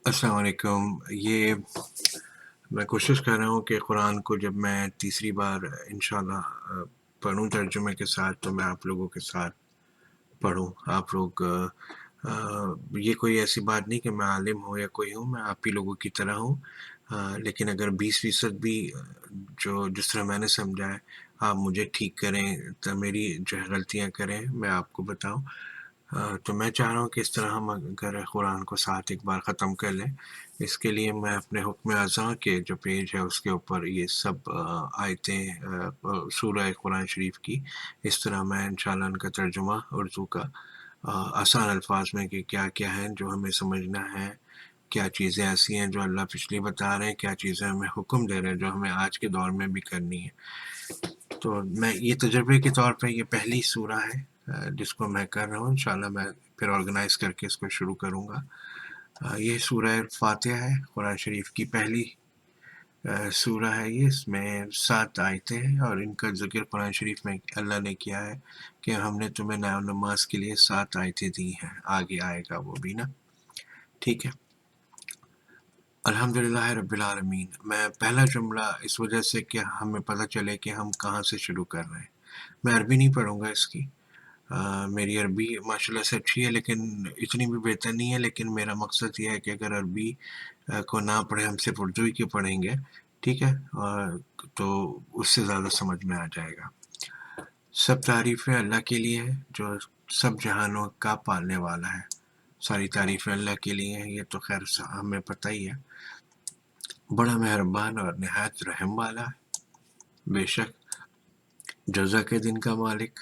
अस्सलाम वालेकुम। ये मैं कोशिश कर रहा हूँ कि कुरान को जब मैं तीसरी बार इंशाल्लाह पढ़ूँ तर्जुमे के साथ, तो मैं आप लोगों के साथ पढ़ूँ। आप लोग ये कोई ऐसी बात नहीं कि मैं आलिम हूँ या कोई हूँ, मैं आप ही लोगों की तरह हूँ। लेकिन अगर 20% भी जो जिस तरह मैंने समझा है, आप मुझे ठीक करें, तो मेरी जो है गलतियाँ करें, मैं आपको बताऊँ। तो मैं चाह रहा हूँ कि इस तरह हम अगर कुरान को साथ एक बार ख़त्म कर लें। इसके लिए मैं अपने हुक्म अज़ा के जो पेज है उसके ऊपर ये सब आयतें सूरह कुरान शरीफ की इस तरह मैं इंशाल्लाह उनका तर्जुमा उर्दू का आसान अल्फाज में कि क्या-क्या है जो हमें समझना है, क्या चीज़ें ऐसी हैं जो अल्लाह पिछली बता रहे हैं, क्या चीज़ें हमें हुक्म दे रहे हैं जो हमें आज के दौर में भी करनी है। तो मैं ये तजुर्बे के तौर पे ये पहली सूरा है जिसको मैं कर रहा हूँ। इंशाल्लाह मैं फिर ऑर्गेनाइज़ करके इसको शुरू करूँगा। ये सूरह फातिहा है, कुरान शरीफ की पहली सूरा है ये। इसमें 7 आयतें हैं और इनका ज़िक्र कुरान शरीफ में अल्लाह ने किया है कि हमने तुम्हें नमाज के लिए 7 आयतें दी हैं। आगे आएगा वो भी ना, ठीक है। अल्हम्दुलिल्लाह रब्बिल आलमीन। मैं पहला जुमला इस वजह से कि हमें पता चले कि हम कहाँ से शुरू कर रहे हैं। मैं अरबी नहीं पढ़ूँगा इसकी। मेरी अरबी माशाल्लाह से अच्छी है, लेकिन इतनी भी बेहतर नहीं है। लेकिन मेरा मकसद ये है कि अगर अरबी को ना पढ़े, हम सिर्फ उर्दू ही की पढ़ेंगे, ठीक है, तो उससे ज़्यादा समझ में आ जाएगा। सब तारीफ़ें अल्लाह के लिए है जो सब जहानों का पालने वाला है। सारी तारीफ़ें अल्लाह के लिए हैं, ये तो खैर हमें पता ही है। बड़ा मेहरबान और निहायत रहम वाला है। बेशक जज़ा के दिन का मालिक,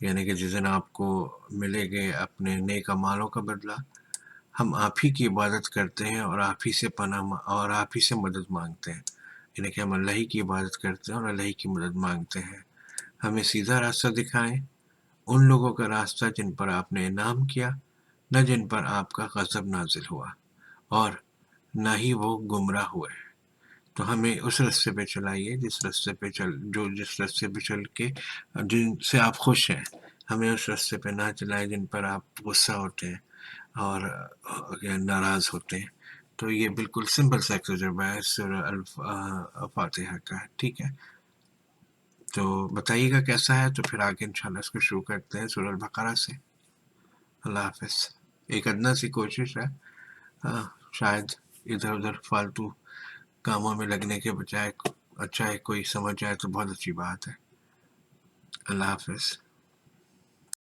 यानी कि जिस दिन आपको मिलेंगे अपने नेक अमालों का बदला। हम आप ही की इबादत करते हैं और आप ही से पनाह और आप ही से मदद मांगते हैं। यानी कि हम अल्लाह ही की इबादत करते हैं और अल्लाह ही की मदद मांगते हैं। हमें सीधा रास्ता दिखाएं, उन लोगों का रास्ता जिन पर आपने इनाम किया, न जिन पर आपका गज़ब नाजिल हुआ, और न ही वो गुमराह हुए। तो हमें उस रास्ते पे चलाइए जिस रास्ते पे चल के जिनसे आप खुश हैं। हमें उस रास्ते पे ना चलाएं जिन पर आप गुस्सा होते हैं और नाराज़ होते हैं। तो ये बिल्कुल सिंपल सा एक तजुर्बा है सूरह फातिहा का, ठीक है। तो बताइएगा कैसा है, तो फिर आगे इंशाल्लाह इसको शुरू करते हैं सूरह बकरा से। अल्लाह हाफ़िज़। एक अदना सी कोशिश है, शायद इधर उधर फालतू कामों में लगने के बजाय अच्छा है कोई समझ जाए तो बहुत अच्छी बात है। अल्लाह हाफ़िज़।